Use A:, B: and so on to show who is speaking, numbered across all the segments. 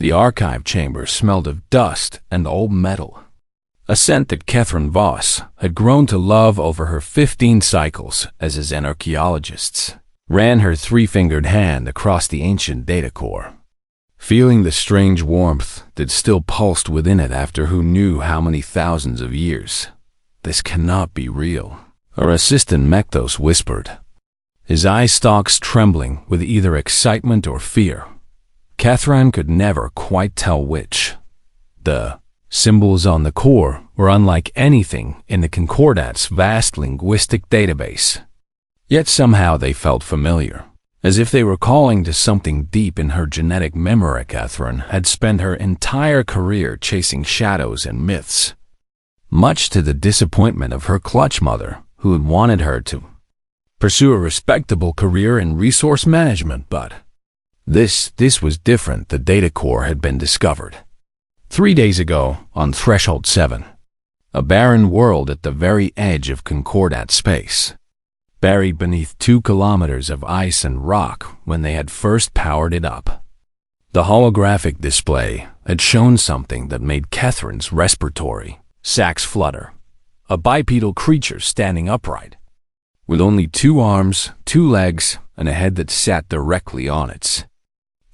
A: The archive chamber smelled of dust and old metal, a scent that Catherine Voss had grown to love over her 15 cycles as a xenarchaeologist. Ran her three-fingered hand across the ancient data core, feeling the strange warmth that still pulsed within it after who knew how many thousands of years. This cannot be real, her assistant Mektos whispered, his eye stalks trembling with either excitement or fear. Catherine could never quite tell which. The symbols on the core were unlike anything in the Concordat's vast linguistic database. Yet somehow they felt familiar, as if they were calling to something deep in her genetic memory. Catherine had spent her entire career chasing shadows and myths, much to the disappointment of her clutch mother, who had wanted her to pursue a respectable career in resource management. But this was different. The data core had been discovered 3 days ago on Threshold 7, a barren world at the very edge of Concordat space, buried beneath 2 kilometers of ice and rock when they had first powered it up. The holographic display had shown something that made Catherine's respiratory sacs flutter. A bipedal creature standing upright, with only 2 arms, 2 legs, and a head that sat directly on its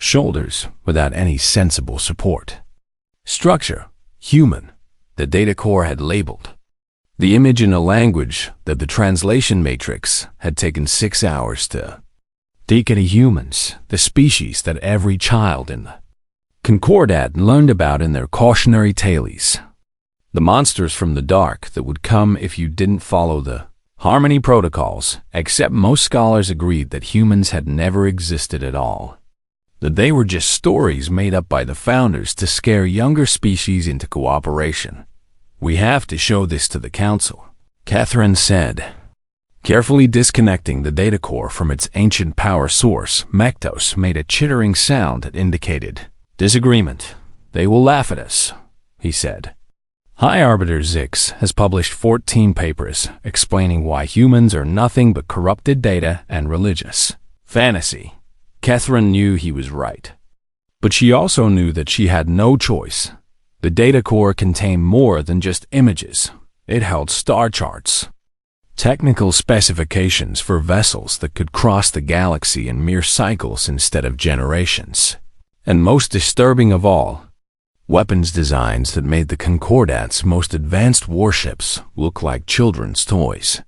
A: shoulders without any sensible support. Structure: human, the data core had labeled. The image in a language that the translation matrix had taken 6 hours to decode. Humans, the species that every child in the Concordat learned about in their cautionary tales. The monsters from the dark that would come if you didn't follow the Harmony protocols, except most scholars agreed that humans had never existed at all. That they were just stories made up by the founders to scare younger species into cooperation. We have to show this to the council, Catherine said. Carefully disconnecting the data core from its ancient power source, Mektos made a chittering sound that indicated disagreement. They will laugh at us, he said. High Arbiter Zix has published 14 papers explaining why humans are nothing but corrupted data and religious fantasy. Catherine knew he was right, but she also knew that she had no choice. The data core contained more than just images. It held star charts, technical specifications for vessels that could cross the galaxy in mere cycles instead of generations, and most disturbing of all, weapons designs that made the Concordat's most advanced warships look like children's toys.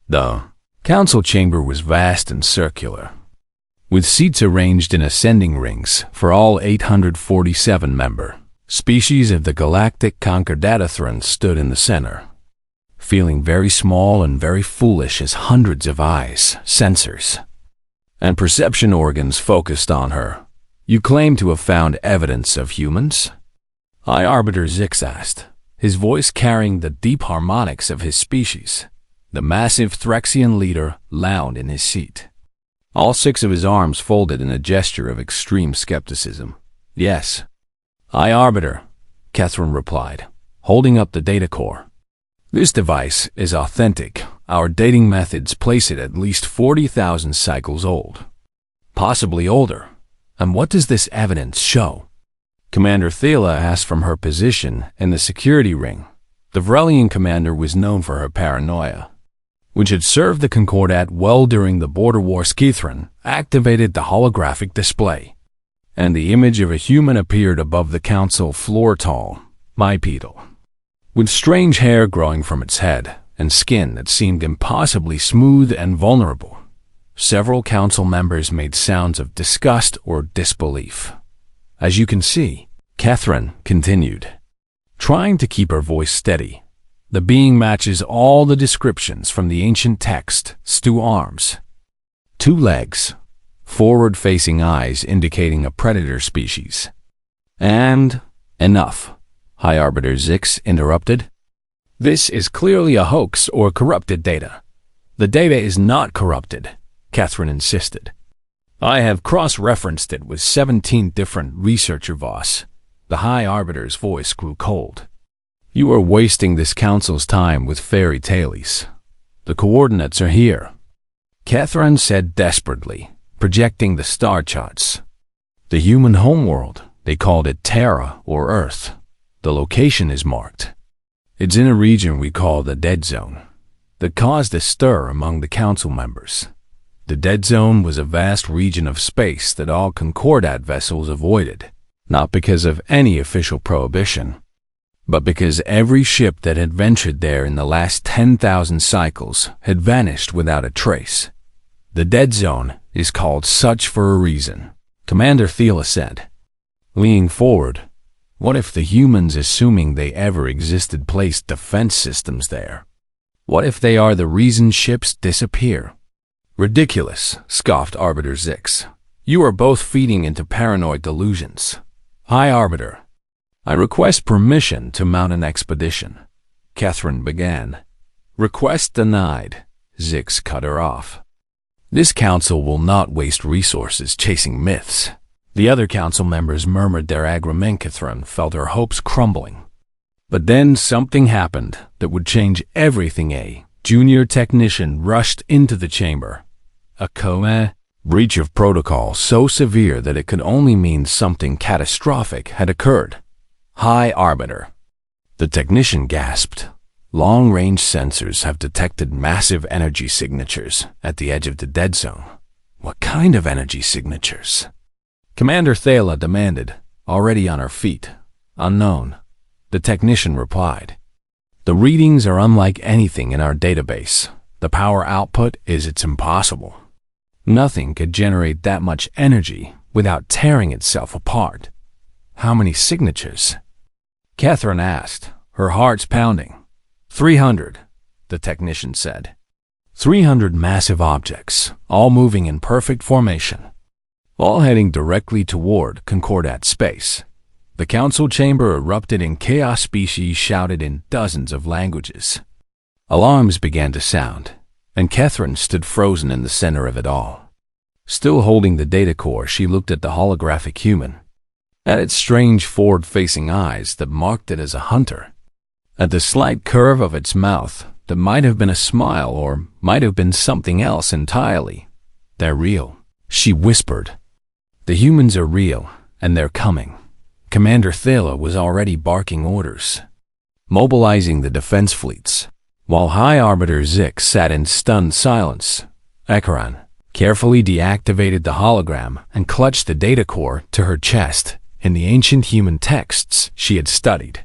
A: The council chamber was vast and circular, with seats arranged in ascending rings for all 847 member species of the Galactic Concordatathrons stood in the center, feeling very small and very foolish as hundreds of eyes, sensors, and perception organs focused on her. You claim to have found evidence of humans? High Arbiter Zix asked, his voice carrying the deep harmonics of his species. The massive Threxian leader lounged in his seat, all 6 of his arms folded in a gesture of extreme skepticism. Yes. High Arbiter, Catherine replied, holding up the data core. This device is authentic. Our dating methods place it at least 40,000 cycles old, possibly older. And what does this evidence show? Commander Thela asked from her position in the security ring. The Vrelian commander was known for her paranoia, which had served the Concordat well during the border war. Catherine activated the holographic display, and the image of a human appeared above the council floor, tall, bipedal, with strange hair growing from its head and skin that seemed impossibly smooth and vulnerable. Several council members made sounds of disgust or disbelief. As you can see, Catherine continued, trying to keep her voice steady, the being matches all the descriptions from the ancient text. 2 arms, 2 legs, forward-facing eyes indicating a predator species. And enough, High Arbiter Zix interrupted. This is clearly a hoax or corrupted data. The data is not corrupted, Catherine insisted. I have cross-referenced it with 17 different researcher Voss. The High Arbiter's voice grew cold. You are wasting this council's time with fairy tales. The coordinates are here, Catherine said desperately, projecting the star charts. The human homeworld, They called it Terra or Earth. The location is marked. It's in a region we call the Dead Zone that caused a stir among the council members. The Dead Zone was a vast region of space that all Concordat vessels avoided, not because of any official prohibition, but because every ship that had ventured there in the last 10,000 cycles had vanished without a trace. The Dead Zone is called such for a reason, Commander Thiela said. Leaning forward, what if the humans, assuming they ever existed, placed defense systems there? What if they are the reason ships disappear? Ridiculous, scoffed Arbiter Zix. You are both feeding into paranoid delusions. High Arbiter, I request permission to mount an expedition. Catherine began. Request denied. Zix cut her off. This council will not waste resources chasing myths. The other council members murmured their agreement. Catherine felt her hopes crumbling. But then something happened that would change everything. A junior technician rushed into the chamber. A breach of protocol so severe that it could only mean something catastrophic had occurred. High Arbiter. The technician gasped. Long-range sensors have detected massive energy signatures at the edge of the Dead Zone. What kind of energy signatures? Commander Thiela demanded, already on her feet. Unknown. The technician replied. The readings are unlike anything in our database. The power output is it's impossible. Nothing could generate that much energy without tearing itself apart. How many signatures? Catherine asked, her heart's pounding. 300, the technician said. 300 massive objects, all moving in perfect formation, all heading directly toward Concordat space. The council chamber erupted in chaos. Species shouted in dozens of languages. Alarms began to sound, and Catherine stood frozen in the center of it all. Still holding the data core, she looked at the holographic human, at its strange forward-facing eyes that marked it as a hunter, at the slight curve of its mouth that might have been a smile or might have been something else entirely. They're real, she whispered. The humans are real, and they're coming. Commander Thiela was already barking orders, mobilizing the defense fleets, while High Arbiter Zix sat in stunned silence. Ekran carefully deactivated the hologram and clutched the data core to her chest. In the ancient human texts she had studied,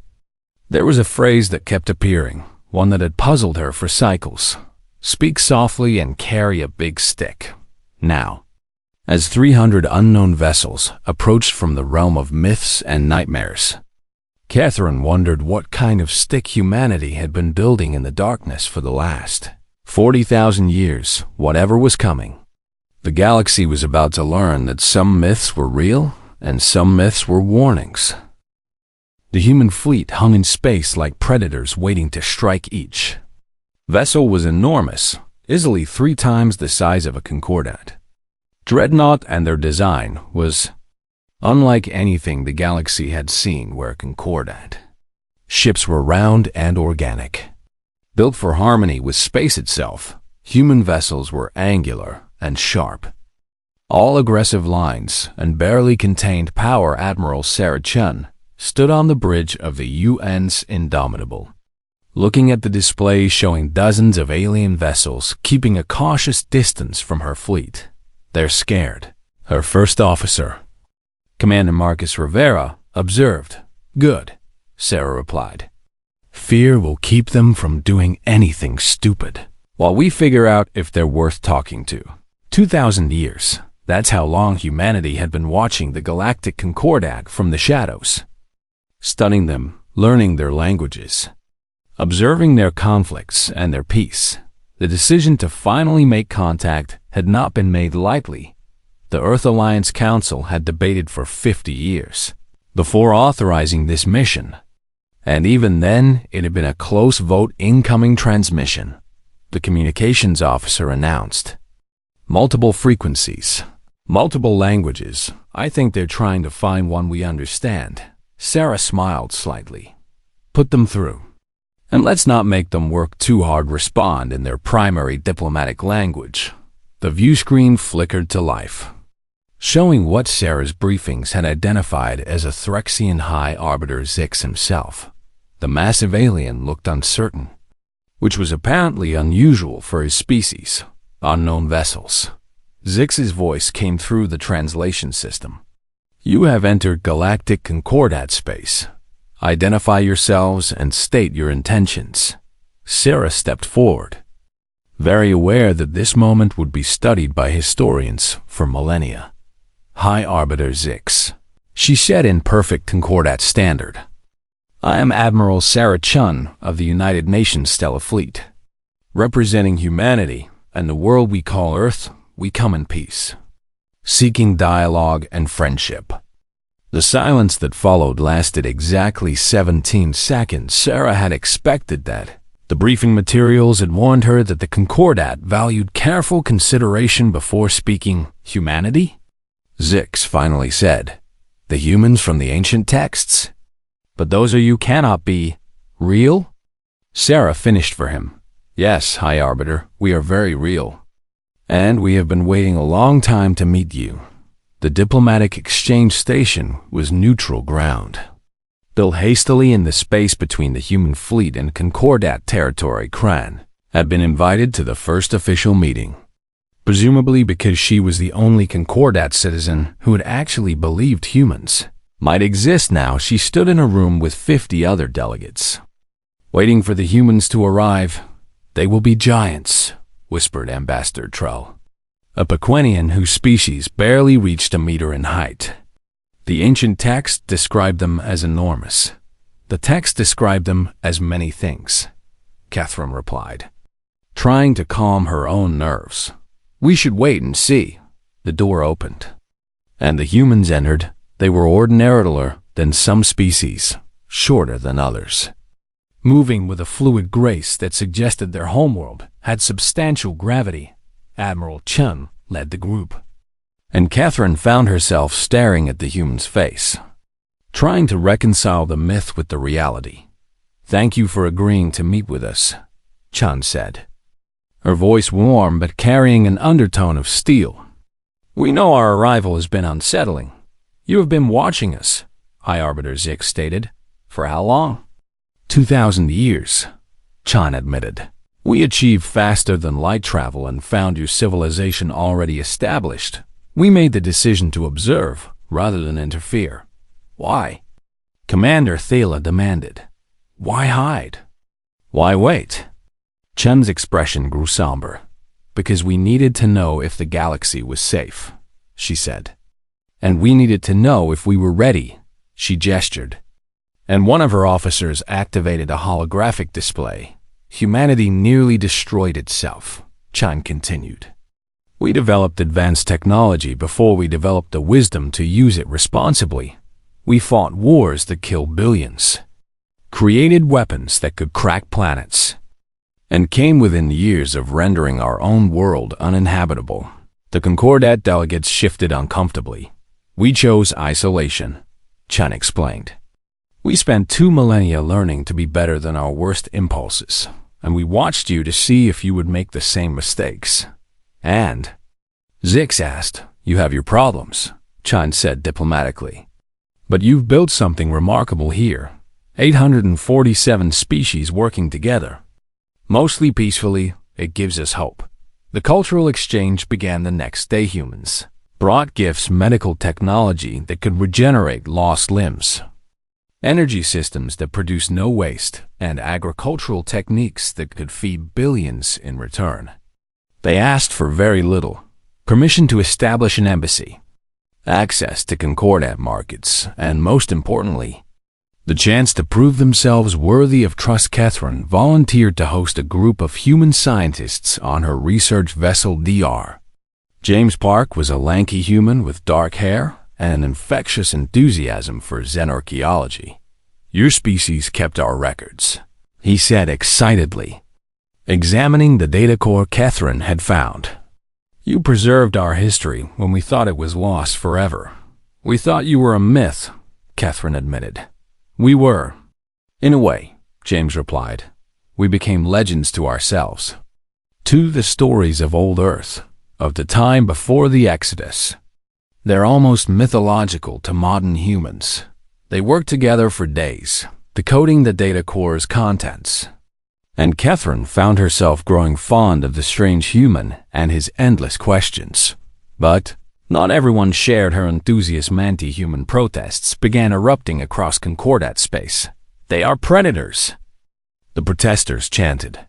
A: there was a phrase that kept appearing, one that had puzzled her for cycles. Speak softly and carry a big stick. Now, as 300 unknown vessels approached from the realm of myths and nightmares, Catherine wondered what kind of stick humanity had been building in the darkness for the last 40,000 years. Whatever was coming, the galaxy was about to learn that some myths were real and some myths were warnings. The human fleet hung in space like predators waiting to strike. Each vessel was enormous, easily 3 times the size of a Concordat. Dreadnought, and their design was unlike anything the galaxy had seen where Concordat. Ships were round and organic, built for harmony with space itself. Human vessels were angular and sharp, all aggressive lines, and barely contained. Power Admiral Sarah Chun stood on the bridge of the UN's Indomitable, looking at the display showing dozens of alien vessels, keeping a cautious distance from her fleet. They're scared, her first officer, Commander Marcus Rivera, observed. Good, Sarah replied. Fear will keep them from doing anything stupid, while we figure out if they're worth talking to. 2,000 years, that's how long humanity had been watching the Galactic Concordat from the shadows, studying them, learning their languages, observing their conflicts and their peace. The decision to finally make contact had not been made lightly. The Earth Alliance Council had debated for 50 years before authorizing this mission, and even then it had been a close vote. Incoming transmission, the communications officer announced. Multiple frequencies, multiple languages. I think they're trying to find one we understand. Sarah smiled slightly. Put them through. And let's not make them work too hard. Respond in their primary diplomatic language. The view screen flickered to life. showing what Sarah's briefings had identified as a Threxian High Arbiter Zix himself. The massive alien looked uncertain, which was apparently unusual for his species, unknown vessels. Zix's voice came through the translation system. You have entered Galactic Concordat space. Identify yourselves and state your intentions. Sarah stepped forward, very aware that this moment would be studied by historians for millennia. High Arbiter Zix, she said in perfect Concordat standard. I am Admiral Sarah Chun of the United Nations Stellar Fleet. Representing humanity and the world we call Earth, we come in peace, seeking dialogue and friendship. The silence that followed lasted exactly 17 seconds. Sarah had expected that. The briefing materials had warned her that the Concordat valued careful consideration before speaking humanity. Zix finally said, the humans from the ancient texts? But those of you cannot be real? Sarah finished for him. Yes, High Arbiter, we are very real. And we have been waiting a long time to meet you. The diplomatic exchange station was neutral ground, built hastily in the space between the human fleet and Concordat territory. Kran had been invited to the first official meeting, presumably because she was the only Concordat citizen who had actually believed humans might exist. Now she stood in a room with 50 other delegates, waiting for the humans to arrive. They will be giants, whispered Ambassador Trull, a Pequenian whose species barely reached a meter in height. The ancient text described them as enormous. The text described them as many things, Catherine replied, trying to calm her own nerves. We should wait and see. The door opened, and the humans entered. They were ordinarier than some species, shorter than others, moving with a fluid grace that suggested their homeworld had substantial gravity. Admiral Chun led the group, and Catherine found herself staring at the human's face, trying to reconcile the myth with the reality. Thank you for agreeing to meet with us, Chun said, her voice warm but carrying an undertone of steel. We know our arrival has been unsettling. You have been watching us, High Arbiter Zix stated. For how long? 2,000 years, Chun admitted. We achieved faster than light travel and found your civilization already established. We made the decision to observe rather than interfere. Why? Commander Thala demanded. Why hide? Why wait? Chun's expression grew somber. Because we needed to know if the galaxy was safe, she said. And we needed to know if we were ready, she gestured. And one of her officers activated a holographic display. Humanity nearly destroyed itself, Chun continued. We developed advanced technology before we developed the wisdom to use it responsibly. We fought wars that killed billions, created weapons that could crack planets, and came within years of rendering our own world uninhabitable. The Concordat delegates shifted uncomfortably. We chose isolation, Chun explained. We spent 2 millennia learning to be better than our worst impulses, and we watched you to see if you would make the same mistakes. And, Zix asked, you have your problems, Chun said diplomatically. But you've built something remarkable here. 847 species working together. Mostly peacefully, it gives us hope. The cultural exchange began the next day. Humans brought gifts, medical technology that could regenerate lost limbs, energy systems that produce no waste, and agricultural techniques that could feed billions in return. They asked for very little: permission to establish an embassy, access to Concordat markets, and most importantly, the chance to prove themselves worthy of trust. Catherine volunteered to host a group of human scientists on her research vessel Dr. James Park was a lanky human with dark hair and an infectious enthusiasm for xenorchaeology. Your species kept our records, he said excitedly, examining the data core Catherine had found. You preserved our history when we thought it was lost forever. We thought you were a myth, Catherine admitted. We were. In a way, James replied. We became legends to ourselves, to the stories of old Earth, of the time before the Exodus. They're almost mythological to modern humans. They work together for days, decoding the data core's contents. And Catherine found herself growing fond of the strange human and his endless questions. But not everyone shared her enthusiasm. Anti-human protests began erupting across Concordat space. "They are predators," the protesters chanted.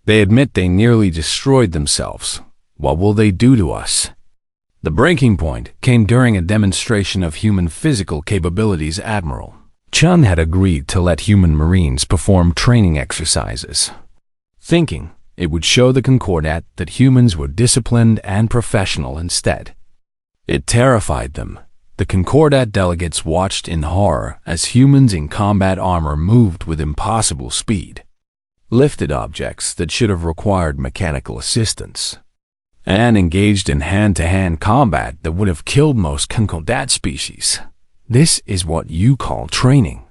A: "They admit they nearly destroyed themselves. What will they do to us?" The breaking point came during a demonstration of human physical capabilities. Admiral Chun had agreed to let human Marines perform training exercises, thinking it would show the Concordat that humans were disciplined and professional instead. It terrified them. The Concordat delegates watched in horror as humans in combat armor moved with impossible speed, lifted objects that should have required mechanical assistance, and engaged in hand-to-hand combat that would have killed most Concordat species. "This is what you call training?"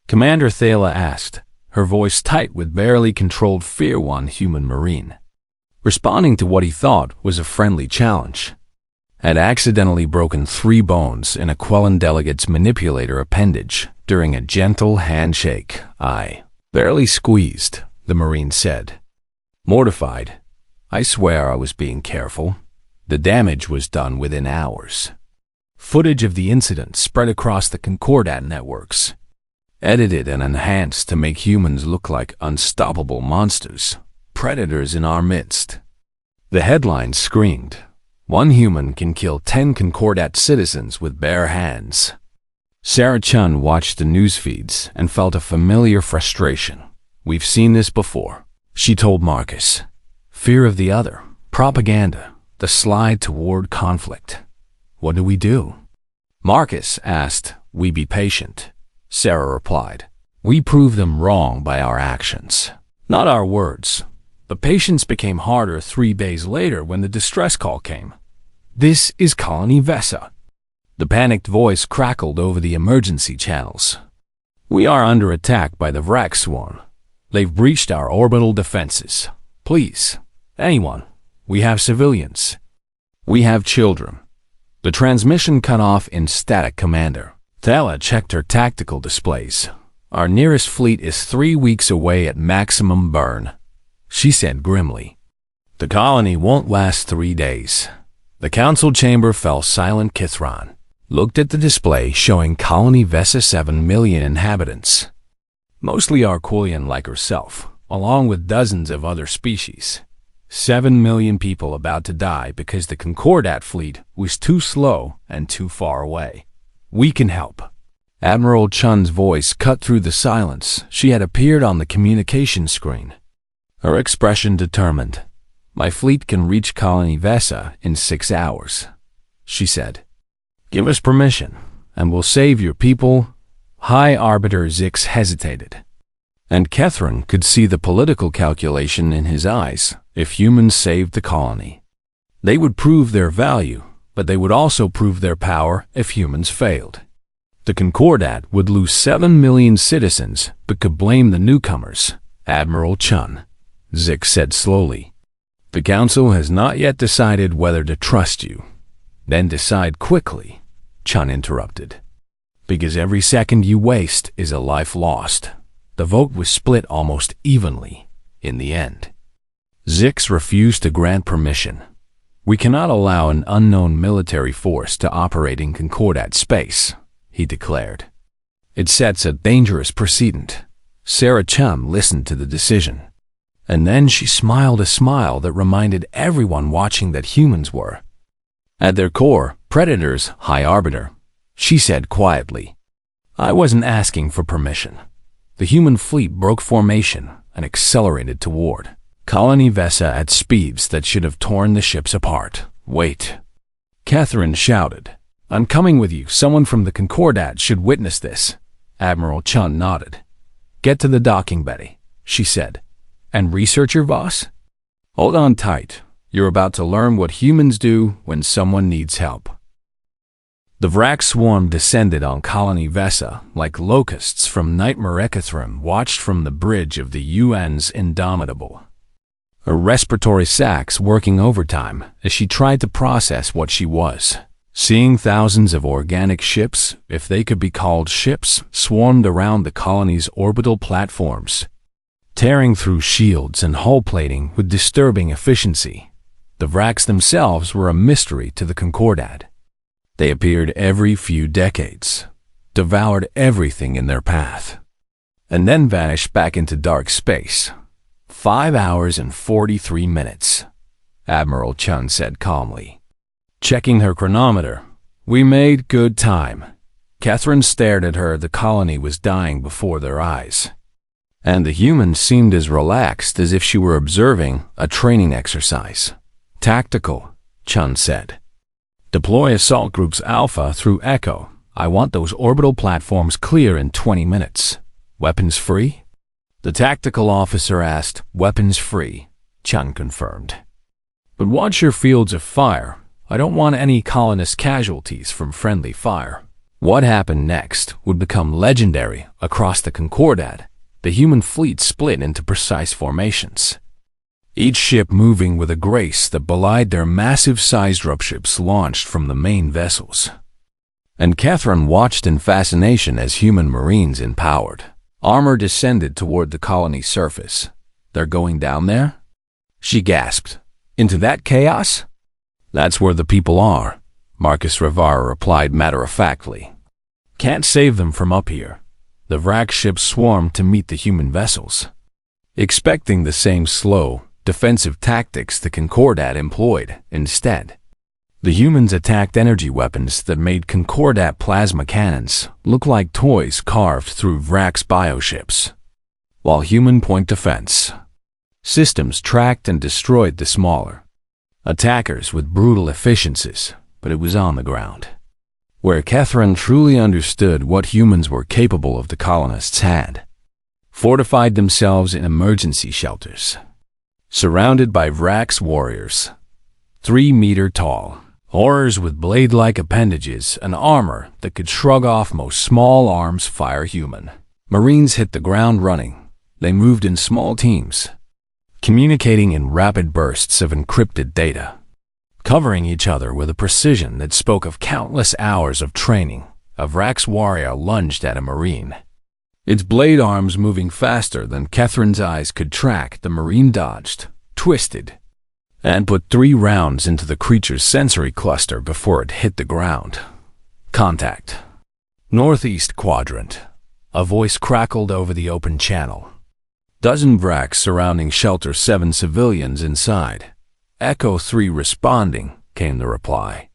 A: Commander Thala asked, her voice tight with barely controlled fear. One human Marine, responding to what he thought was a friendly challenge, had accidentally broken 3 bones in a Quellan delegate's manipulator appendage during a gentle handshake. "I barely squeezed," the Marine said. Mortified, "I swear I was being careful." The damage was done within hours. Footage of the incident spread across the Concordat networks, edited and enhanced to make humans look like unstoppable monsters, predators in our midst. The headline screamed, "One human can kill 10 Concordat citizens with bare hands." Sarah Chun watched the news feeds and felt a familiar frustration. "We've seen this before," she told Marcus. "Fear of the other, propaganda, the slide toward conflict. What do we do?" Marcus asked. "We be patient," Sarah replied. "We prove them wrong by our actions, not our words." But patience became harder 3 days later when the distress call came. "This is Colony Vesa." The panicked voice crackled over the emergency channels. "We are under attack by the Vrak swarm. They've breached our orbital defenses. Please, anyone. We have civilians. We have children." The transmission cut off in static. Commander Thala checked her tactical displays. "Our nearest fleet is 3 weeks away at maximum burn," she said grimly. "The colony won't last 3 days." The council chamber fell silent. Kithron looked at the display showing Colony Vesa 7 million inhabitants, mostly Arquillian like herself, along with dozens of other species. 7 million people about to die because the Concordat fleet was too slow and too far away. "We can help." Admiral Chun's voice cut through the silence. She had appeared on the communication screen, her expression determined. "My fleet can reach Colony Vesa in 6 hours," she said. "Give us permission, and we'll save your people." High Arbiter Zix hesitated, and Catherine could see the political calculation in his eyes. If humans saved the colony, they would prove their value, but they would also prove their power if humans failed. The Concordat would lose 7 million citizens, but could blame the newcomers. "Admiral Chun," Zix said slowly, "the Council has not yet decided whether to trust you." "Then decide quickly," Chun interrupted. "Because every second you waste is a life lost." The vote was split almost evenly in the end. Zix refused to grant permission. "We cannot allow an unknown military force to operate in Concordat space," he declared. "It sets a dangerous precedent." Sarah Chum listened to the decision, and then she smiled a smile that reminded everyone watching that humans were, at their core, predators. "High Arbiter," she said quietly, "I wasn't asking for permission." The human fleet broke formation and accelerated toward Colony Vesa at speeds that should have torn the ships apart. "Wait," Catherine shouted. "I'm coming with you. Someone from the Concordat should witness this." Admiral Chun nodded. "Get to the docking bay," she said. "And researcher Voss? Hold on tight. You're about to learn what humans do when someone needs help." The Vrak swarm descended on Colony Vesa like locusts from Nightmare. Ekathrim watched from the bridge of the UN's Indomitable, her respiratory sacs working overtime as she tried to process what she was Seeing thousands of organic ships, if they could be called ships, swarmed around the colony's orbital platforms, tearing through shields and hull plating with disturbing efficiency. The wracks themselves were a mystery to the Concordat. They appeared every few decades, devoured everything in their path, and then vanished back into dark space. 5 hours and 43 minutes, Admiral Chun said calmly. Checking her chronometer, "We made good time." Catherine stared at her. The colony was dying before their eyes, and the humans seemed as relaxed as if she were observing a training exercise. "Tactical," Chun said. "Deploy assault groups Alpha through Echo. I want those orbital platforms clear in 20 minutes. Weapons free?" The tactical officer asked. "Weapons free," Chun confirmed. "But watch your fields of fire. I don't want any colonist casualties from friendly fire." What happened next would become legendary across the Concordat. The human fleet split into precise formations, each ship moving with a grace that belied their massive-sized dropships launched from the main vessels. And Catherine watched in fascination as human marines empowered armor descended toward the colony's surface. "They're going down there?" she gasped. "Into that chaos?" "That's where the people are," Marcus Rivara replied matter-of-factly. "Can't save them from up here." The wrack ships swarmed to meet the human vessels, expecting the same slow, defensive tactics the Concordat employed. Instead, the humans attacked energy weapons that made Concordat plasma cannons look like toys carved through wrack's bioships, while human point defense systems tracked and destroyed the smaller attackers with brutal efficiencies. But it was on the ground where Catherine truly understood what humans were capable of. The colonists had fortified themselves in emergency shelters, surrounded by wrack's warriors, 3-meter tall, horrors with blade-like appendages and armor that could shrug off most small arms fire human. Marines hit the ground running. They moved in small teams, communicating in rapid bursts of encrypted data, covering each other with a precision that spoke of countless hours of training. A wrack's warrior lunged at a Marine, its blade arms moving faster than Catherine's eyes could track. The Marine dodged, twisted, and put 3 rounds into the creature's sensory cluster before it hit the ground. "Contact. Northeast quadrant." A voice crackled over the open channel. "Dozen wracks surrounding Shelter 7, civilians inside." "Echo 3 responding," came the reply.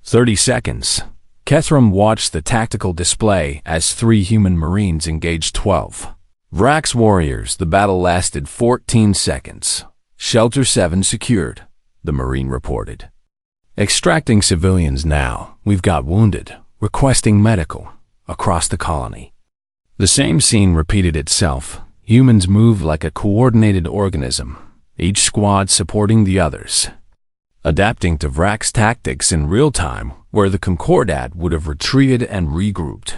A: 30 seconds. Catherine watched the tactical display as 3 human Marines engaged 12 wrack's warriors. The battle lasted 14 seconds. "Shelter 7 secured," the Marine reported. "Extracting civilians now. We've got wounded. Requesting medical." Across the colony, the same scene repeated itself. Humans moved like a coordinated organism, each squad supporting the others, adapting to wrack's tactics in real time, where the Concordat would have retreated and regrouped.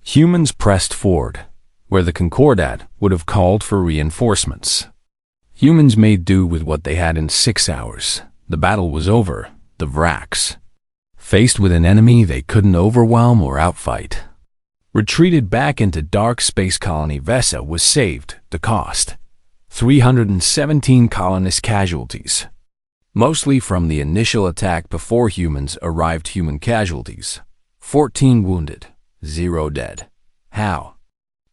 A: Humans pressed forward, where the Concordat would have called for reinforcements. Humans made do with what they had in 6 hours. The battle was over. The wracks, faced with an enemy they couldn't overwhelm or outfight, retreated back into dark space. Colony Vesa was saved. The cost: 317 colonist casualties, mostly from the initial attack before humans arrived. Human casualties: 14 wounded, 0 dead. "How?"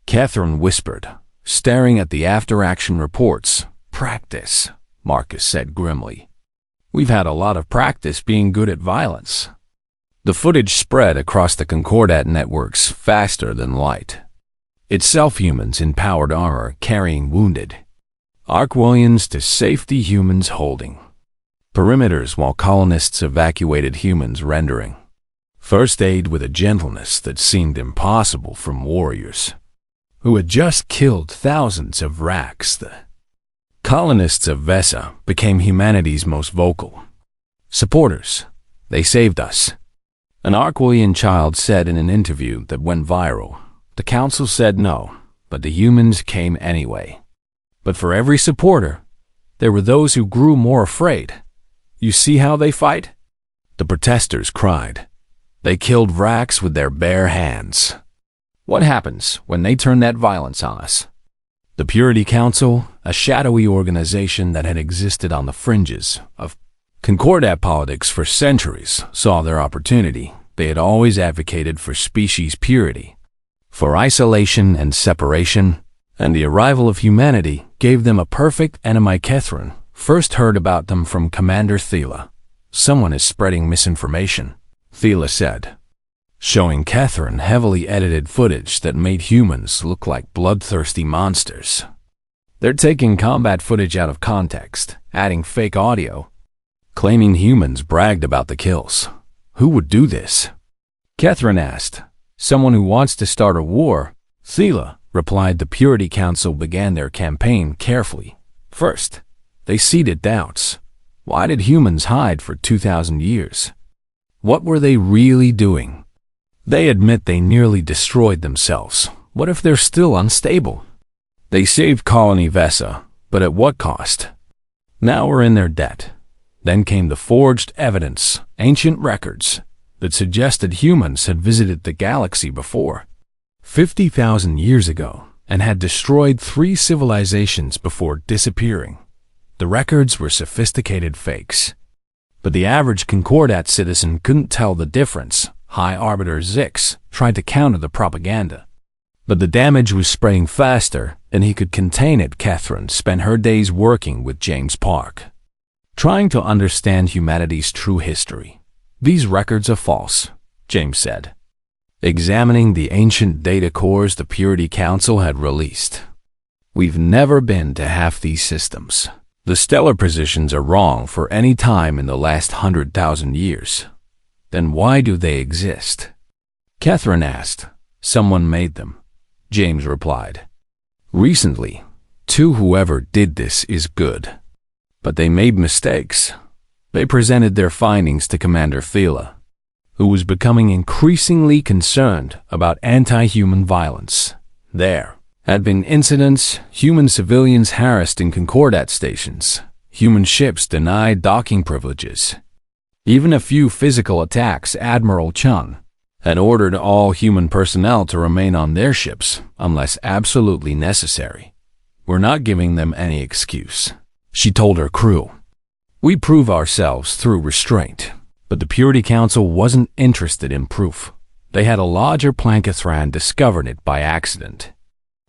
A: Catherine whispered, staring at the after-action reports. "Practice," Marcus said grimly. "We've had a lot of practice being good at violence." The footage spread across the Concordat networks faster than light. Itself humans in powered armor carrying wounded Arquillians to safety, humans holding perimeters while colonists evacuated, humans rendering first aid with a gentleness that seemed impossible from warriors who had just killed thousands of wracks. The colonists of Vesa became humanity's most vocal supporters. "They saved us," an Arquillian child said in an interview that went viral. "The council said no, but the humans came anyway. But for every supporter, there were those who grew more afraid. You see how they fight?" The protesters cried. They killed Vrax with their bare hands. What happens when they turn that violence on us? The Purity Council, a shadowy organization that had existed on the fringes of Concordat politics for centuries, saw their opportunity. They had always advocated for species purity, for isolation and separation, and the arrival of humanity gave them a perfect enemy. Catherine first heard about them from Commander Thela. Someone is spreading misinformation, Thela said, showing Catherine heavily edited footage that made humans look like bloodthirsty monsters. They're taking combat footage out of context, adding fake audio, claiming humans bragged about the kills. Who would do this? Catherine asked. Someone who wants to start a war. Thela replied. The Purity Council began their campaign carefully. First, they seeded doubts. Why did humans hide for 2,000 years? What were they really doing? They admit they nearly destroyed themselves. What if they're still unstable? They saved Colony Vesa, but at what cost? Now we're in their debt. Then came the forged evidence, ancient records, that suggested humans had visited the galaxy before, 50,000 years ago, and had destroyed 3 civilizations before disappearing. The records were sophisticated fakes. But the average Concordat citizen couldn't tell the difference. High Arbiter Zix tried to counter the propaganda, but the damage was spreading faster than he could contain it. Catherine spent her days working with James Park, trying to understand humanity's true history. These records are false, James said, examining the ancient data cores the Purity Council had released. We've never been to half these systems. The stellar positions are wrong for any time in the last 100,000 years. Then why do they exist? Catherine asked. Someone made them, James replied. Recently, whoever did this is good. But they made mistakes. They presented their findings to Commander Thela, who was becoming increasingly concerned about anti-human violence. There had been incidents, human civilians harassed in Concordat stations, human ships denied docking privileges, even a few physical attacks. Admiral Chun had ordered all human personnel to remain on their ships unless absolutely necessary. We're not giving them any excuse, she told her crew. We prove ourselves through restraint. But the Purity Council wasn't interested in proof. They had a larger Plankathran discovered it by accident.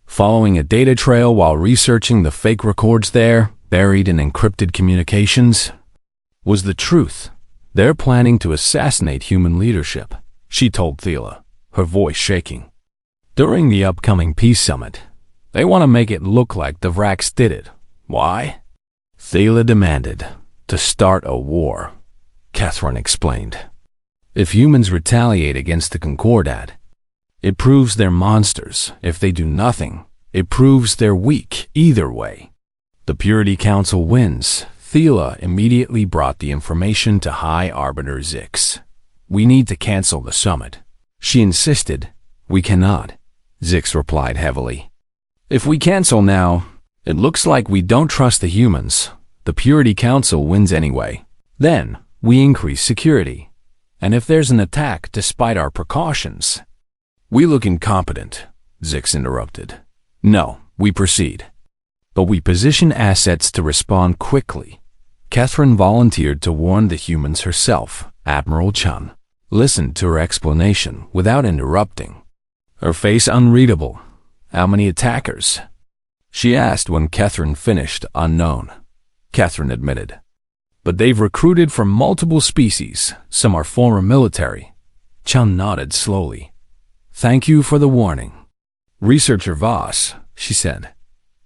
A: Following a data trail while researching the fake records there, buried in encrypted communications, was the truth. They're planning to assassinate human leadership, she told Thela, her voice shaking. During the upcoming peace summit, they want to make it look like the Vrax did it. Why? Thela demanded to start a war, Catherine explained. If humans retaliate against the Concordat, it proves they're monsters. If they do nothing, it proves they're weak. Either way, the Purity Council wins. Thela immediately brought the information to High Arbiter Zix. We need to cancel the summit, she insisted. We cannot, Zix replied heavily. If we cancel now, it looks like we don't trust the humans. The Purity Council wins anyway. Then we increase security. And if there's an attack despite our precautions, we look incompetent, Zix interrupted. No, we proceed. But we position assets to respond quickly. Catherine volunteered to warn the humans herself. Admiral Chun listened to her explanation without interrupting, her face unreadable. How many attackers? She asked when Catherine finished. Unknown, Catherine admitted. But they've recruited from multiple species. Some are former military. Chun nodded slowly. Thank you for the warning, Researcher Voss, she said.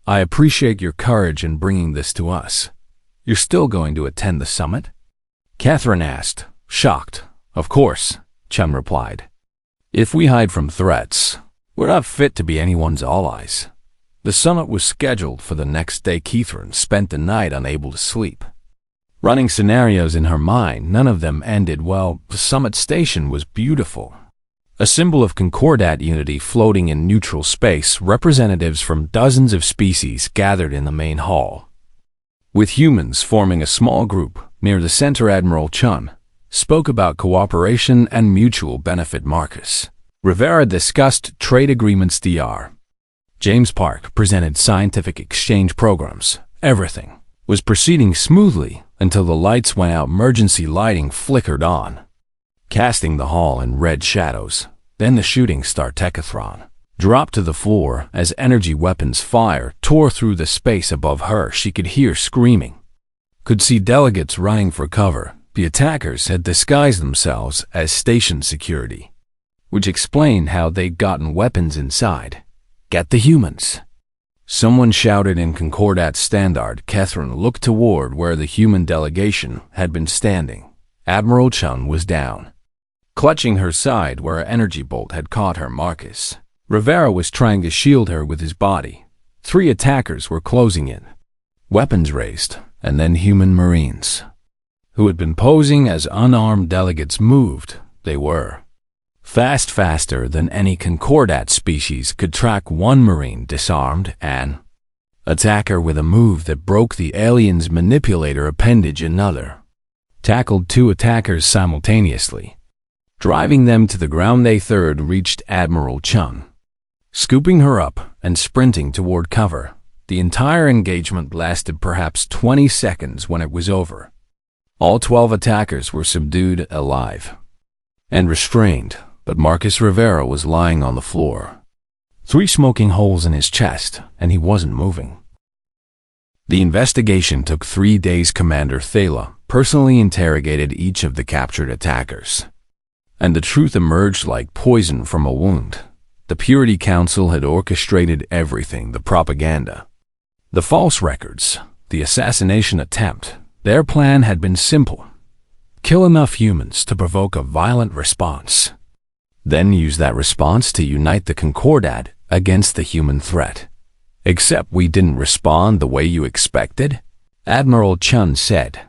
A: I appreciate your courage in bringing this to us. You're still going to attend the summit? Catherine asked, shocked. Of course, Chun replied. If we hide from threats, we're not fit to be anyone's allies. The summit was scheduled for the next day. Catherine spent the night unable to sleep, running scenarios in her mind. None of them ended well. The summit station was beautiful, a symbol of Concordat unity floating in neutral space. Representatives from dozens of species gathered in the main hall, with humans forming a small group near the center. Admiral Chun spoke about cooperation and mutual benefit. Marcus Rivera discussed trade agreements. Dr. James Park presented scientific exchange programs. Everything was proceeding smoothly until the lights went out. Emergency lighting flickered on, casting the hall in red shadows. Then the shooting star Techatron dropped to the floor as energy weapons fire tore through the space above her. She could hear screaming, could see delegates running for cover. The attackers had disguised themselves as station security, which explained how they'd gotten weapons inside. "Get the humans!" Someone shouted in Concordat standard. Catherine looked toward where the human delegation had been standing. Admiral Chun was down, clutching her side where an energy bolt had caught her. Marcus Rivera was trying to shield her with his body. 3 attackers were closing in, weapons raised, and then human Marines, who had been posing as unarmed delegates, moved. They were faster than any Concordat species could track. One Marine disarmed an attacker with a move that broke the alien's manipulator appendage. Another tackled 2 attackers simultaneously, driving them to the ground. They third reached Admiral Chung, scooping her up and sprinting toward cover. The entire engagement lasted perhaps 20 seconds. When it was over, all 12 attackers were subdued, alive and restrained, but Marcus Rivera was lying on the floor, 3 smoking holes in his chest, and he wasn't moving. The investigation took 3 days. Commander Thala personally interrogated each of the captured attackers, and the truth emerged like poison from a wound. The Purity Council had orchestrated everything: the propaganda, the false records, the assassination attempt. Their plan had been simple: kill enough humans to provoke a violent response, then use that response to unite the Concordat against the human threat. "Except we didn't respond the way you expected," Admiral Chun said,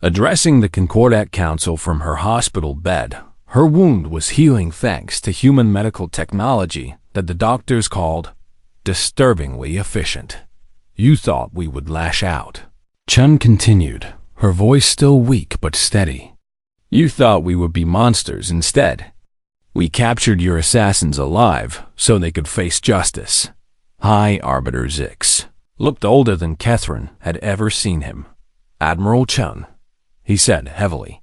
A: addressing the Concordat Council from her hospital bed. Her wound was healing thanks to human medical technology that the doctors called disturbingly efficient. "You thought we would lash out," Chun continued, her voice still weak but steady. "You thought we would be monsters instead. We captured your assassins alive so they could face justice." High Arbiter Zix looked older than Catherine had ever seen him. "Admiral Chun," he said heavily,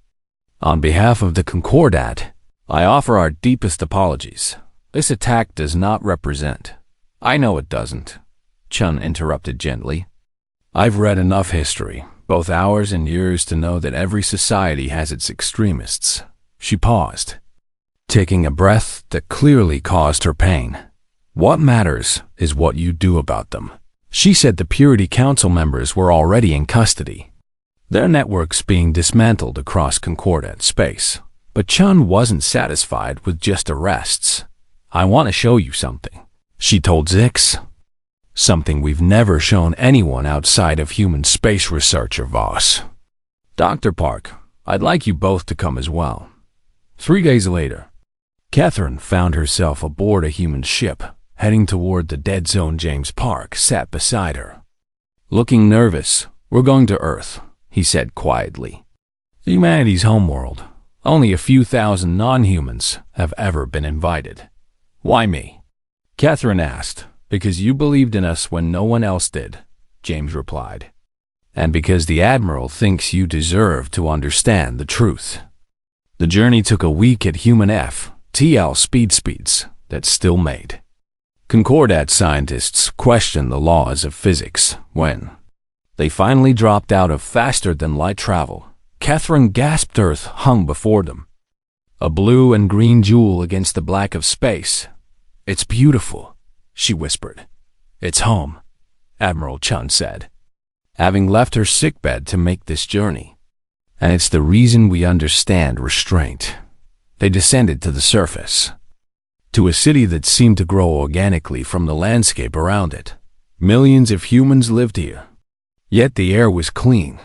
A: "on behalf of the Concordat, I offer our deepest apologies. This attack does not represent—" "I know it doesn't," Chun interrupted gently. "I've read enough history, both ours and yours, to know that every society has its extremists." She paused, taking a breath that clearly caused her pain. "What matters is what you do about them." She said the Purity Council members were already in custody, their networks being dismantled across Concordat space. But Chun wasn't satisfied with just arrests. "I want to show you something," she told Zix. "Something we've never shown anyone outside of human space researcher Voss. Dr. Park, I'd like you both to come as well." 3 days later, Catherine found herself aboard a human ship, heading toward the dead zone. James Park sat beside her, looking nervous. "We're going to Earth," he said quietly. "Humanity's homeworld. Only a few thousand non-humans have ever been invited." "Why me?" Catherine asked. "Because you believed in us when no one else did," James replied. "And because the Admiral thinks you deserve to understand the truth." The journey took a week at Human FTL speeds that still made Concordat scientists question the laws of physics. When they finally dropped out of faster-than-light travel, Catherine gasped. Earth hung before them, a blue and green jewel against the black of space. "It's beautiful," she whispered. "It's home," Admiral Chun said, having left her sickbed to make this journey. "And it's the reason we understand restraint." They descended to the surface, to a city that seemed to grow organically from the landscape around it. Millions of humans lived here, yet the air was clean,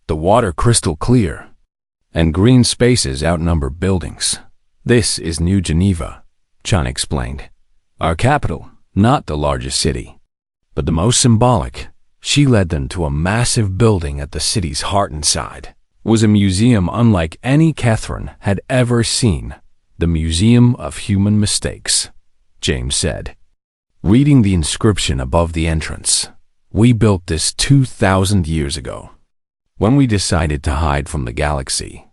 A: the water crystal clear, and green spaces outnumbered buildings. "This is New Geneva," Chun explained. "Our capital, not the largest city, but the most symbolic." She led them to a massive building at the city's heart. Inside, was a museum unlike any Catherine had ever seen. The Museum of Human Mistakes, James said, reading the inscription above the entrance. We built this 2,000 years ago. When we decided to hide from the galaxy,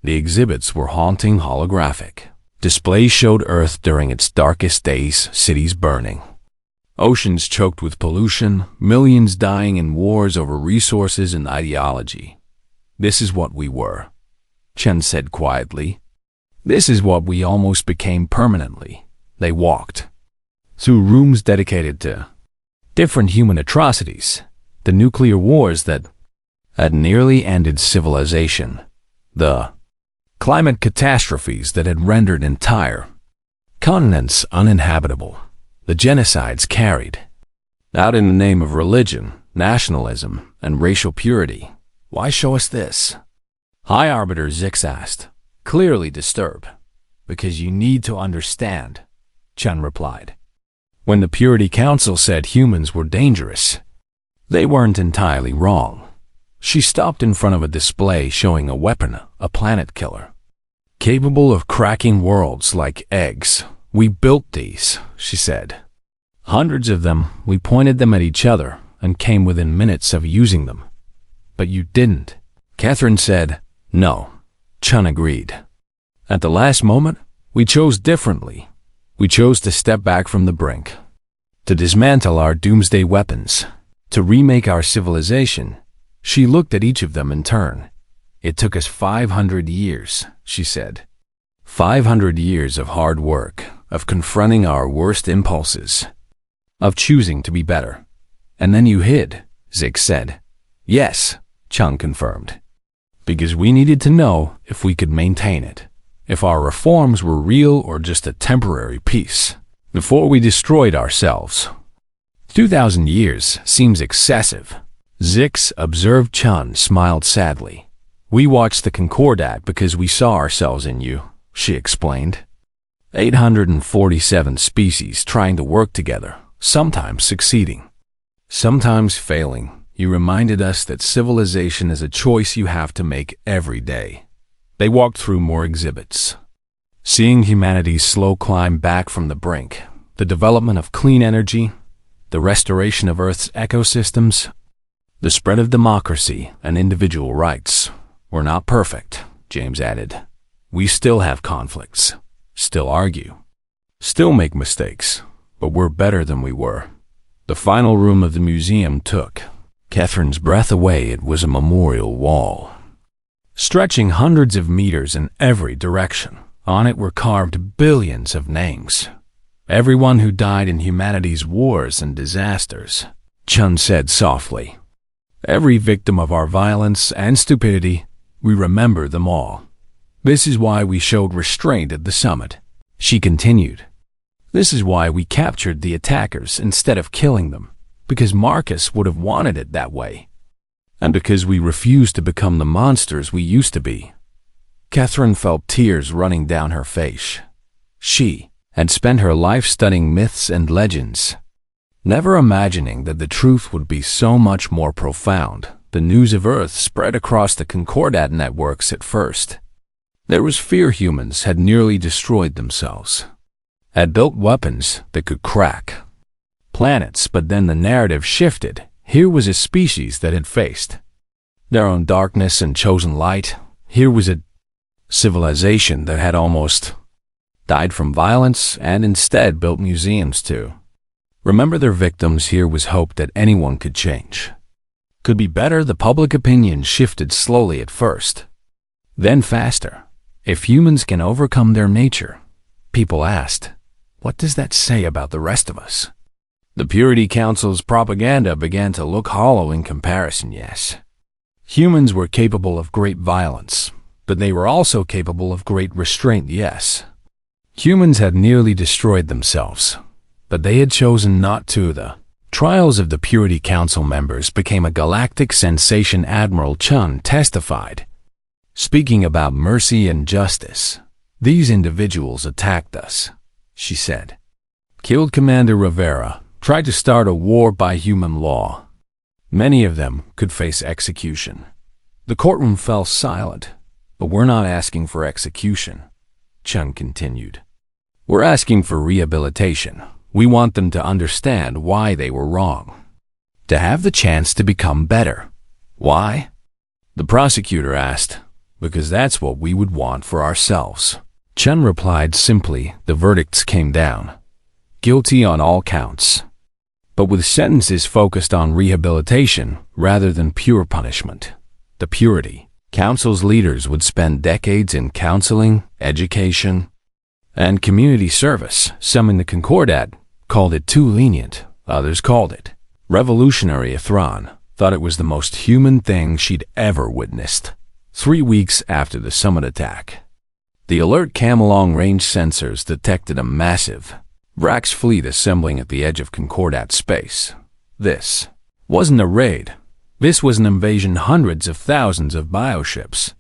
A: the exhibits were haunting holographic. Displays showed Earth during its darkest days, cities burning, oceans choked with pollution, millions dying in wars over resources and ideology. This is what we were, Chen said quietly. This is what we almost became permanently. They walked through rooms dedicated to different human atrocities, the nuclear wars that had nearly ended civilization, the climate catastrophes that had rendered entire continents uninhabitable, the genocides carried out in the name of religion, nationalism, and racial purity. Why show us this? High Arbiter Zix asked, clearly disturbed. Because you need to understand, Chen replied. When the Purity Council said humans were dangerous, they weren't entirely wrong. She stopped in front of a display showing a weapon, a planet killer, capable of cracking worlds like eggs. We built these, she said. Hundreds of them. We pointed them at each other and came within minutes of using them. But you didn't. Catherine said, no. Chen agreed. At the last moment, we chose differently. We chose to step back from the brink, to dismantle our doomsday weapons, to remake our civilization. She looked at each of them in turn. It took us 500 years, she said. 500 years of hard work, of confronting our worst impulses, of choosing to be better. And then you hid, Zix said. Yes, Chung confirmed. Because we needed to know if we could maintain it, if our reforms were real or just a temporary peace, before we destroyed ourselves. 2,000 years seems excessive. Zix observed. Chun smiled sadly. We watched the Concordat because we saw ourselves in you, she explained. 847 species trying to work together, sometimes succeeding, sometimes failing. You reminded us that civilization is a choice you have to make every day. They walked through more exhibits, seeing humanity's slow climb back from the brink, the development of clean energy, the restoration of Earth's ecosystems, the spread of democracy and individual rights. We're not perfect, James added. We still have conflicts, still argue, still make mistakes, but we're better than we were. The final room of the museum took Catherine's breath away. It was a memorial wall, stretching hundreds of meters in every direction. On it were carved billions of names. Everyone who died in humanity's wars and disasters, Chun said softly. Every victim of our violence and stupidity, we remember them all. This is why we showed restraint at the summit, she continued. This is why we captured the attackers instead of killing them, because Marcus would have wanted it that way. And because we refused to become the monsters we used to be. Catherine felt tears running down her face. She had spent her life studying myths and legends, never imagining that the truth would be so much more profound. The news of Earth spread across the Concordat networks at first. There was fear. Humans had nearly destroyed themselves, had built weapons that could crack planets, but then the narrative shifted. Here was a species that had faced their own darkness and chosen light. Here was a civilization that had almost died from violence and instead built museums to remember their victims. Here was hope that anyone could change, could be better. The public opinion shifted slowly at first, then faster. If humans can overcome their nature, people asked, what does that say about the rest of us? The Purity Council's propaganda began to look hollow in comparison. Yes, humans were capable of great violence, but they were also capable of great restraint. Yes, humans had nearly destroyed themselves, but they had chosen not to. The trials of the Purity Council members became a galactic sensation. Admiral Chun testified, speaking about mercy and justice. These individuals attacked us, she said. Killed Commander Rivera, tried to start a war by human law. Many of them could face execution. The courtroom fell silent. But we're not asking for execution, Chun continued. We're asking for rehabilitation. We want them to understand why they were wrong. To have the chance to become better. Why? The prosecutor asked. Because that's what we would want for ourselves. Chun replied simply. The verdicts came down. Guilty on all counts. But with sentences focused on rehabilitation rather than pure punishment. The purity. Council's leaders would spend decades in counseling, education, and community service. Some in the Concordat called it too lenient. Others called it revolutionary. Ithran thought it was the most human thing she'd ever witnessed. 3 weeks after the summit attack, the alert Camelong range sensors detected a massive Vrax fleet assembling at the edge of Concordat space. This wasn't a raid. This was an invasion. Hundreds of thousands of bioships.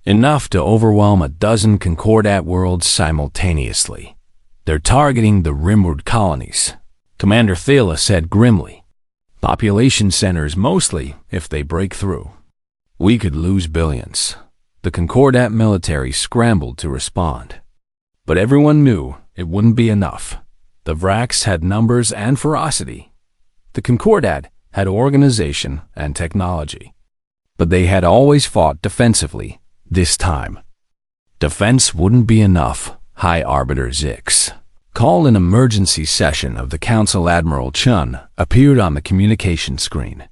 A: Enough to overwhelm a dozen Concordat worlds simultaneously. They're targeting the Rimward colonies, Commander Thala said grimly. Population centers mostly, if they break through. We could lose billions. The Concordat military scrambled to respond. But everyone knew it wouldn't be enough. The Vrax had numbers and ferocity. The Concordat had organization and technology. But they had always fought defensively. This time, defense wouldn't be enough. High Arbiter Zix called an emergency session of the Council. Admiral Chun appeared on the communication screen.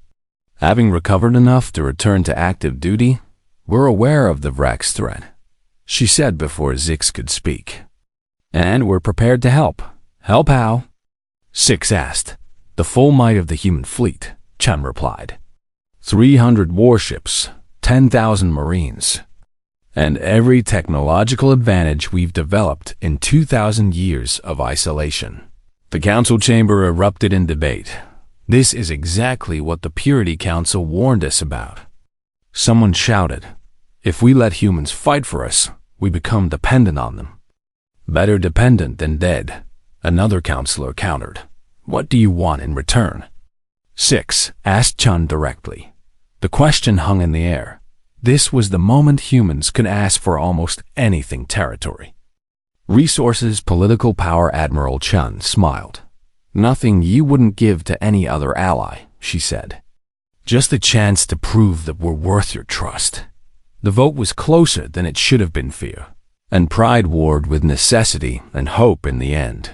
A: Having recovered enough to return to active duty, we're aware of the Vrax threat, she said before Zix could speak. And we're prepared to help. Help how? Zix asked. The full might of the human fleet, Chun replied. 300 warships, 10,000 marines, and every technological advantage we've developed in 2,000 years of isolation. The council chamber erupted in debate. This is exactly what the Purity Council warned us about. Someone shouted, if we let humans fight for us, we become dependent on them. Better dependent than dead, another counselor countered. What do you want in return? Zix asked Chun directly. The question hung in the air. This was the moment humans could ask for almost anything. Territory, resources, political power. Admiral Chun smiled. Nothing you wouldn't give to any other ally, she said. Just a chance to prove that we're worth your trust. The vote was closer than it should have been. Fear and pride warred with necessity and hope in the end.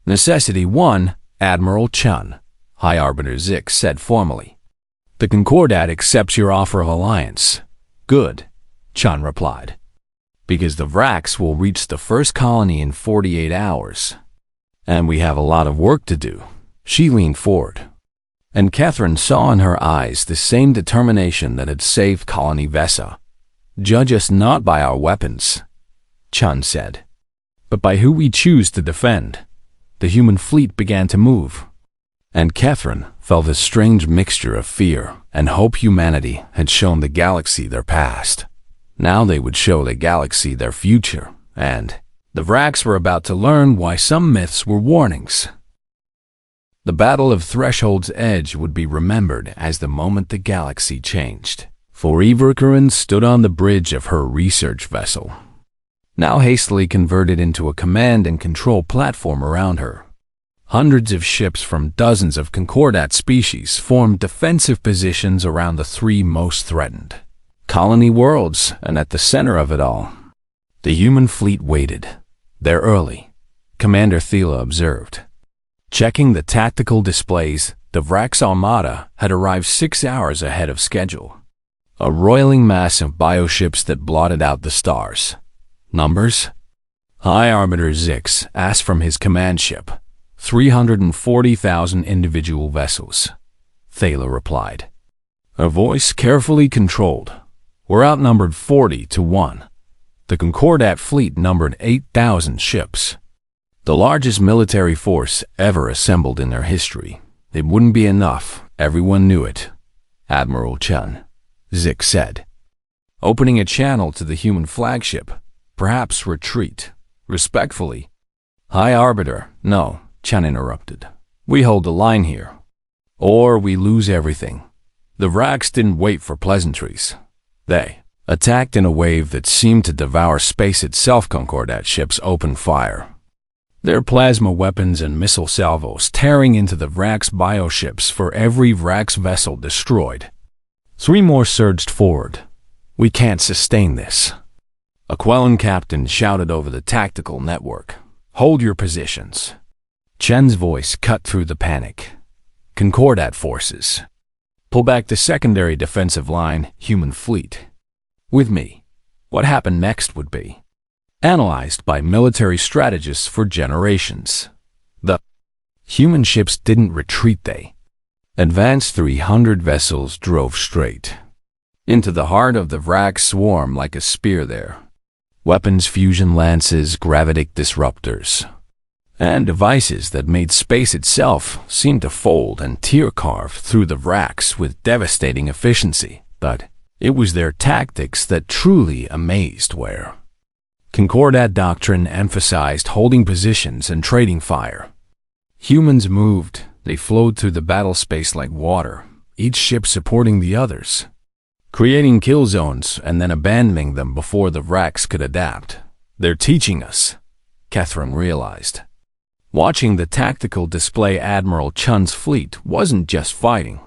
A: Necessity won. Admiral Chun, High Arbiter Zix said formally. The Concordat accepts your offer of alliance. Good, Chun replied. Because the Vrax will reach the first colony in 48 hours. And we have a lot of work to do. She leaned forward. And Catherine saw in her eyes the same determination that had saved Colony Vesa. Judge us not by our weapons, Chun said, but by who we choose to defend. The human fleet began to move, and Catherine felt a strange mixture of fear and hope. Humanity had shown the galaxy their past. Now they would show the galaxy their future, and the Vrax were about to learn why some myths were warnings. The Battle of Threshold's Edge would be remembered as the moment the galaxy changed. For Iverkarin stood on the bridge of her research vessel, now hastily converted into a command and control platform. Around her, hundreds of ships from dozens of Concordat species formed defensive positions around the 3 most threatened colony worlds, and at the center of it all, the human fleet waited. There early, Commander Thala observed. Checking the tactical displays, the Vrax Armada had arrived 6 hours ahead of schedule. A roiling mass of bioships that blotted out the stars. Numbers? High Arbiter Zix asked from his command ship. 340,000 individual vessels, Thala replied. A voice carefully controlled. We're outnumbered 40-1. The Concordat fleet numbered 8,000 ships. The largest military force ever assembled in their history. It wouldn't be enough. Everyone knew it. Admiral Chun, Zix said. Opening a channel to the human flagship. Perhaps retreat. Respectfully. High Arbiter, no, Chun interrupted. We hold the line here. Or we lose everything. The Vrax didn't wait for pleasantries. They attacked in a wave that seemed to devour space itself. Concordat ships opened fire, their plasma weapons and missile salvos tearing into the Vrax bioships for every Vrax vessel destroyed. 3 more surged forward. "We can't sustain this," a Quellan captain shouted over the tactical network. "Hold your positions." Chen's voice cut through the panic. "Concordat forces, pull back the secondary defensive line, human fleet. With me." What happened next would be analyzed by military strategists for generations. The human ships didn't retreat, they advanced. 300 vessels drove straight into the heart of the Vrax swarm like a spear there. Weapons, fusion lances, gravitic disruptors, and devices that made space itself seem to fold and tear-carve through the Vrax with devastating efficiency. But it was their tactics that truly amazed, where Concordat doctrine emphasized holding positions and trading fire. Humans moved. They flowed through the battle space like water, each ship supporting the others, creating kill zones and then abandoning them before the Vrax could adapt. "They're teaching us," Catherine realized. Watching the tactical display, Admiral Chun's fleet wasn't just fighting.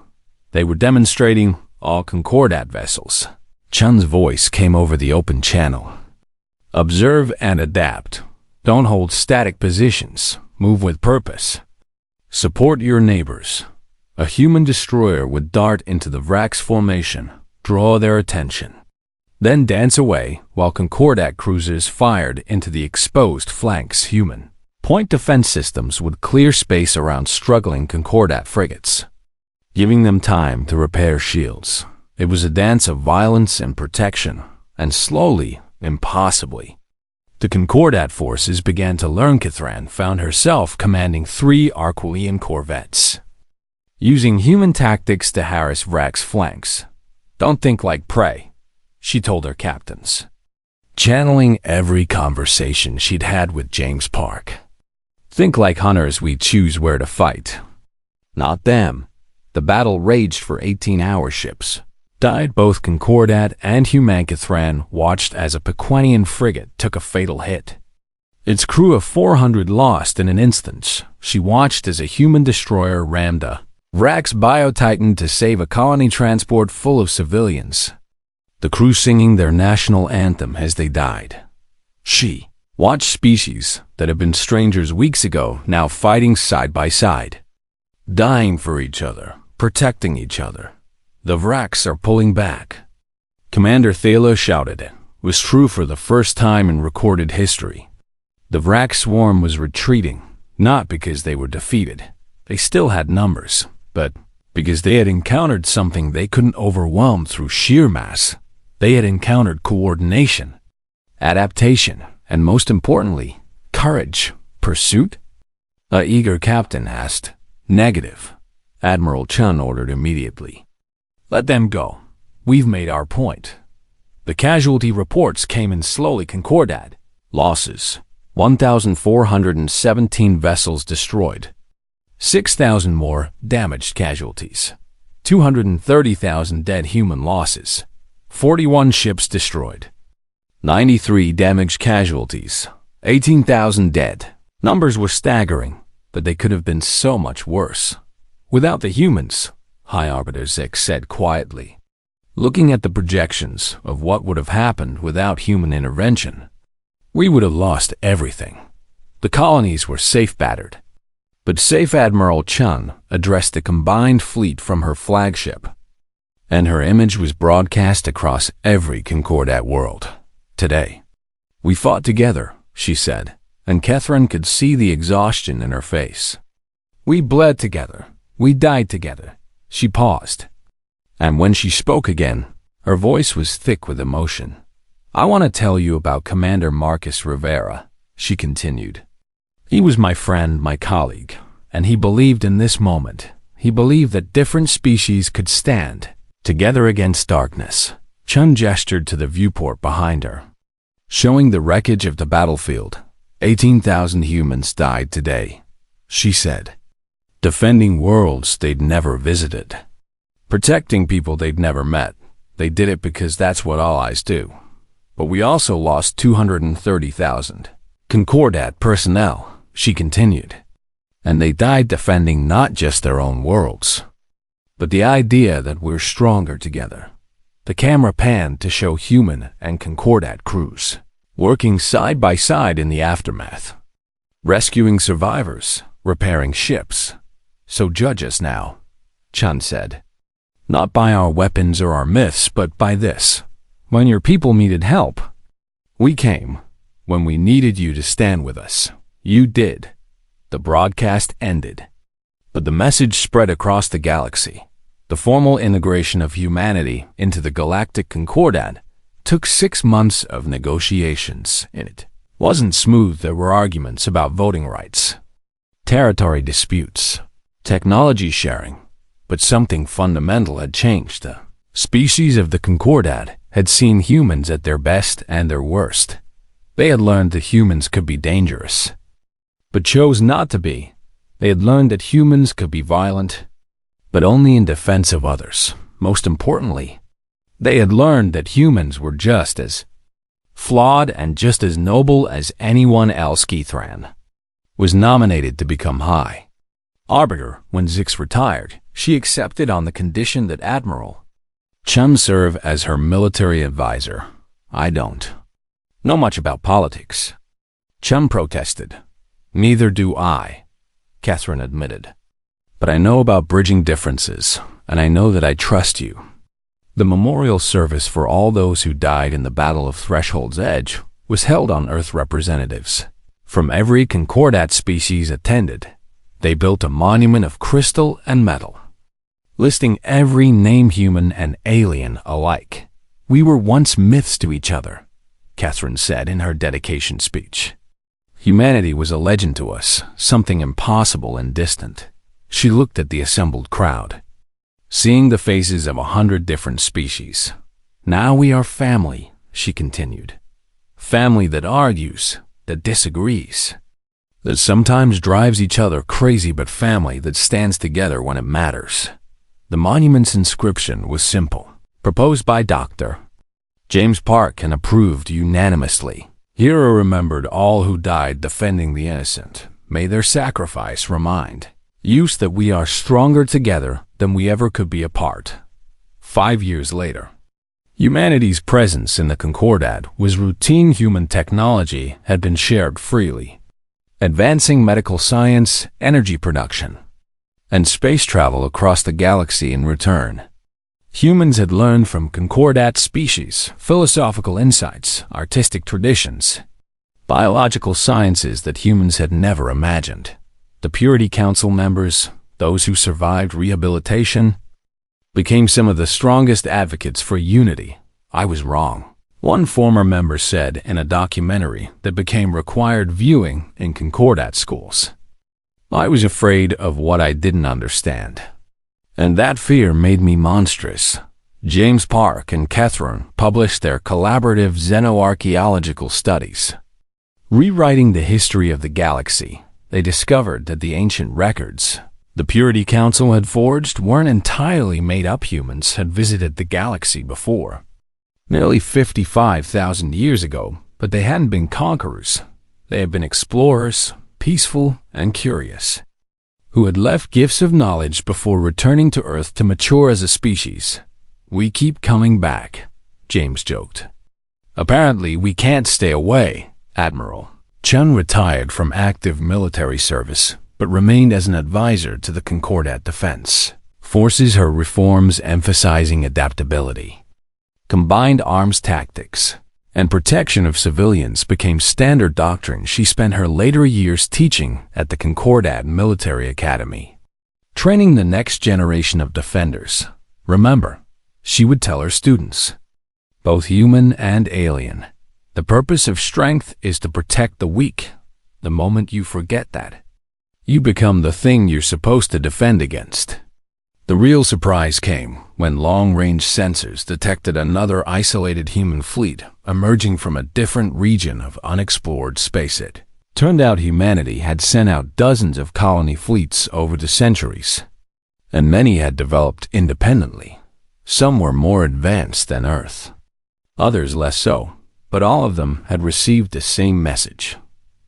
A: They were demonstrating all Concordat vessels. Chun's voice came over the open channel. "Observe and adapt. Don't hold static positions. Move with purpose. Support your neighbors." A human destroyer would dart into the Vrax formation, draw their attention, then dance away while Concordat cruisers fired into the exposed flanks. Human point defense systems would clear space around struggling Concordat frigates, giving them time to repair shields. It was a dance of violence and protection, and slowly, impossibly, the Concordat forces began to learn. Catherine found herself commanding 3 Arquillian corvettes, using human tactics to harass Vrax flanks. "Don't think like prey," she told her captains, channeling every conversation she'd had with James Park. "Think like hunters. We choose where to fight, not them." The battle raged for 18 hours. Ships died. Both Concordat and Human. Catherine watched as a Pequanian frigate took a fatal hit, its crew of 400 lost in an instant. She watched as a human destroyer rammed a Vrax Biotitan to save a colony transport full of civilians, the crew singing their national anthem as they died. She watched species that had been strangers weeks ago now fighting side by side, dying for each other, protecting each other. "The Vrax are pulling back," Commander Thala shouted. It was true for the first time in recorded history. The Vrax swarm was retreating, not because they were defeated. They still had numbers, but because they had encountered something they couldn't overwhelm through sheer mass. They had encountered coordination, adaptation, and most importantly, courage. "Pursuit?" a eager captain asked. "Negative," Admiral Chun ordered immediately. "Let them go. We've made our point." The casualty reports came in slowly. Concordat losses: 1,417 vessels destroyed, 6,000 more damaged casualties, 230,000 dead human losses, 41 ships destroyed, 93 damaged casualties, 18,000 dead. Numbers were staggering, but they could have been so much worse. "Without the humans," High Arbiter Zik said quietly, looking at the projections of what would have happened without human intervention, "we would have lost everything. The colonies were safe battered." But safe Admiral Chun addressed the combined fleet from her flagship, and her image was broadcast across every Concordat world. "Today, we fought together," she said, and Catherine could see the exhaustion in her face. "We bled together. We died together." She paused, and when she spoke again, her voice was thick with emotion. "I want to tell you about Commander Marcus Rivera," she continued. "He was my friend, my colleague, and he believed in this moment. He believed that different species could stand together against darkness." Chun gestured to the viewport behind her, showing the wreckage of the battlefield. 18,000 humans died today, she said, defending worlds they'd never visited, protecting people they'd never met. They did it because that's what allies do. But we also lost 230,000 Concordat personnel, she continued. And they died defending not just their own worlds, but the idea that we're stronger together. The camera panned to show human and Concordat crews working side by side in the aftermath, rescuing survivors, repairing ships. So judge us now, Chun said. Not by our weapons or our myths, but by this. When your people needed help, we came. When we needed you to stand with us, you did. The broadcast ended. But the message spread across the galaxy. The formal integration of humanity into the Galactic Concordat took 6 months of negotiations. It wasn't smooth. There were arguments about voting rights, territory disputes, technology sharing, but something fundamental had changed. The species of the Concordat had seen humans at their best and their worst. They had learned that humans could be dangerous, but chose not to be. They had learned that humans could be violent, but only in defense of others. Most importantly, they had learned that humans were just as flawed and just as noble as anyone else. Keithran was nominated to become High Arbiter. When Zix retired, she accepted on the condition that Admiral Chun serve as her military advisor. I don't know much about politics, Chun protested. Neither do I, Catherine admitted. But I know about bridging differences, and I know that I trust you. The memorial service for all those who died in the Battle of Threshold's Edge was held on Earth. Representatives from every Concordat species attended. They built a monument of crystal and metal, listing every name, human and alien alike. We were once myths to each other, Catherine said in her dedication speech. Humanity was a legend to us, something impossible and distant. She looked at the assembled crowd, seeing the faces of 100 different species. Now we are family, she continued. Family that argues, that disagrees, that sometimes drives each other crazy, but family that stands together when it matters. The monument's inscription was simple, proposed by Dr. James Park and approved unanimously. Here are remembered all who died defending the innocent. May their sacrifice remind us that we are stronger together than we ever could be apart. 5 years later, humanity's presence in the Concordat was routine. Human technology had been shared freely, advancing medical science, energy production, and space travel across the galaxy. In return, humans had learned from Concordat species philosophical insights, artistic traditions, biological sciences that humans had never imagined. The Purity Council members, those who survived rehabilitation, became some of the strongest advocates for unity. I was wrong, one former member said in a documentary that became required viewing in Concordat schools. I was afraid of what I didn't understand, and that fear made me monstrous. James Park and Catherine published their collaborative xenoarchaeological studies. Rewriting the history of the galaxy, they discovered that the ancient records the Purity Council had forged weren't entirely made up. Humans had visited the galaxy before, nearly 55,000 years ago, but they hadn't been conquerors. They had been explorers, peaceful and curious, who had left gifts of knowledge before returning to Earth to mature as a species. We keep coming back, James joked. Apparently we can't stay away. Admiral Chun retired from active military service, but remained as an advisor to the Concordat Defense Forces. Her reforms emphasizing adaptability, combined arms tactics, and protection of civilians became standard doctrine. She spent her later years teaching at the Concordat Military Academy, training the next generation of defenders. Remember, she would tell her students, both human and alien, the purpose of strength is to protect the weak. The moment you forget that, you become the thing you're supposed to defend against. The real surprise came when long-range sensors detected another isolated human fleet emerging from a different region of unexplored space. It turned out humanity had sent out dozens of colony fleets over the centuries, and many had developed independently. Some were more advanced than Earth, others less so, but all of them had received the same message.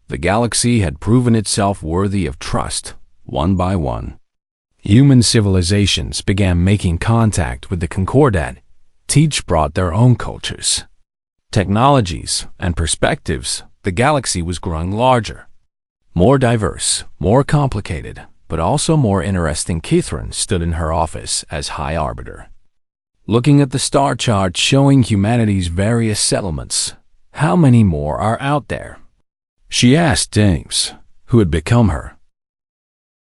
A: The galaxy had proven itself worthy of trust, one by one. Human civilizations began making contact with the Concordat. Each brought their own cultures, technologies, and perspectives. The galaxy was growing larger, more diverse, more complicated, but also more interesting. Catherine stood in her office as High Arbiter, looking at the star chart showing humanity's various settlements. How many more are out there? She asked James, who had become her